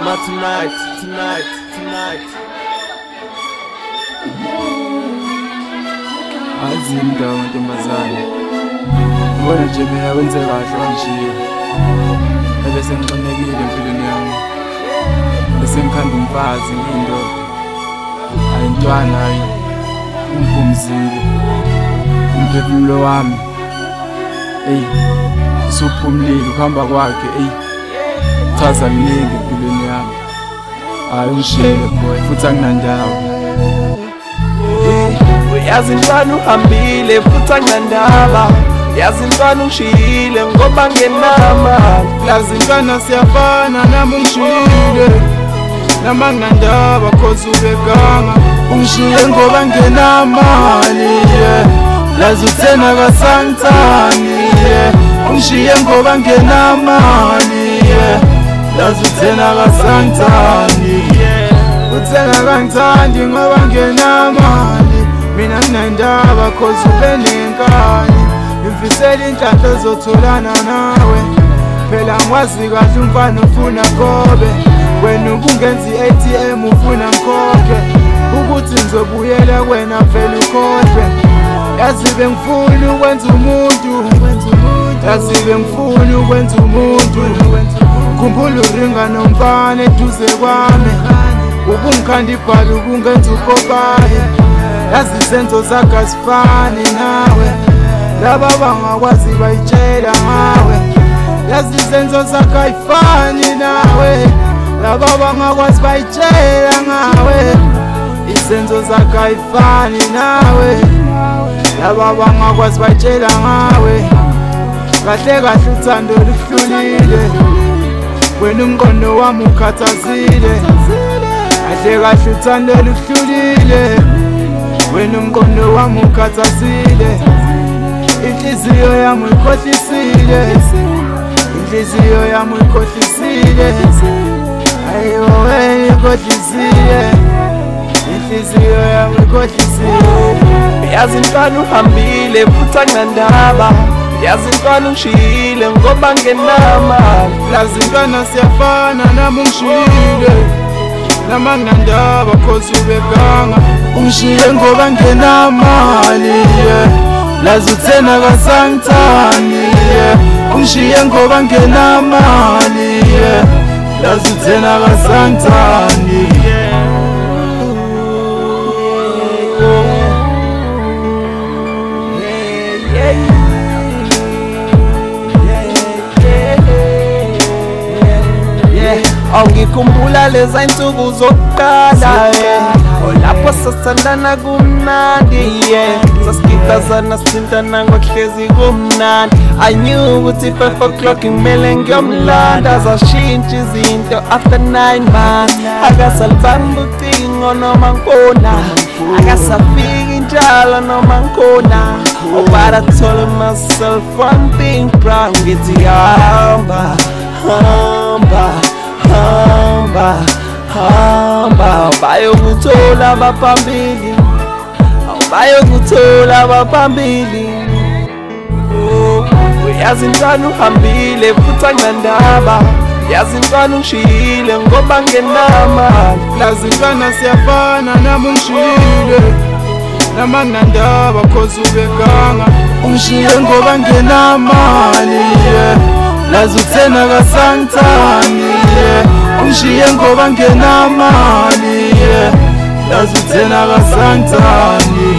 Ma tonight Azinda ntombazane ngibona nje mina wenze kahle wangishiya ebese ngiqinekile empilweni yami bese ngikhanda umfazi ngiyindoda ayintwana hayi umphumzile umphefumulo wami usuphumlile ukuhamba kwakhe chaza mningi empilweni yami hayi ungishiyele boy futhi anginandawo yazi ntwana uhambile futhi anginandaba yazi ntwana ungishiyile ngoba ngenamali yazi ntwana siyafana nami ungishiyile nama nginandaba cause ubeganga ungishiye ngoba ngenamali yazi uthena kasangithandi ungishiye ngoba ngenamali yazi uthena kasangithandi uthena kangithandi ngoba ngenamali mina nginandaba cause ube nenkani ngimfisela inhlanhla ezotholana nawe phela ngwazi kahle umfana ufuna kobe wena ubungenza i-ATM ufuna ngikhokhe ukuthi ngizobuyela wena vele ukhohlwe yazi bengifuna ukwenza umuntu yazi bengifuna ukwenza umuntu khumbula uringa nomfana eduze kwami ubungikhanda ibhala ubungenza upopayi yazi izenzo zakho azifani nawe laba bangakwazi bayitshela ngawe yazi izenzo zakho ayifani nawe laba bangakwazi bayitshela ngawe izenzo zakho ayifani nawe laba bangakwazi bayitshela ngawe kahle kahle uthando luhlulile wena umqondo wami ukhathazile kahle kahle uthando luhlulile wena umqondo wami ukhathazile inhliziyo yami uyikhohlisile inhliziyo yami uyikhohlisile ayiwo wena uyikhohlisile inhliziyo yami uyikhohlisile yazi ntwana uhambile futhi anginandaba yazi ntwana ungishiyile ngoba ngenamali yazi ntwana siyafana nami ungishiyile nama nginandaba cause ubeganga ungishiye ngoba ngenamali yazi uthena kasangithandi ungishiye ngoba ngenamali yazi uthena kasangithandi Ngikhumbula leza insuku zokuqala lapho sasithandana kumnandi sasigidazana sithintana ngokuhlezi kumnandi I knew ukuthi 5 o'clock ngimele ngiyomlanda zashintsha izinto after 9 months akasalibamba ucingo noma ngibona akasafiki njalo noma ngikhona but I told myself one thing proud ngithi hamba bayokuthola abaphambili bayokuthola abaphambili yazi ntwana uhambile futhi anginandaba yazi ntwana ungishiyile ngoba ngenamali yazi ntwana siyafana nami ungishiyile nama nginandaba cause ubeganga ungishiye ngoba ngenamali yazi uthena kasangithandi ungishiye ngoba ngenamali yazi uthena kasangithandi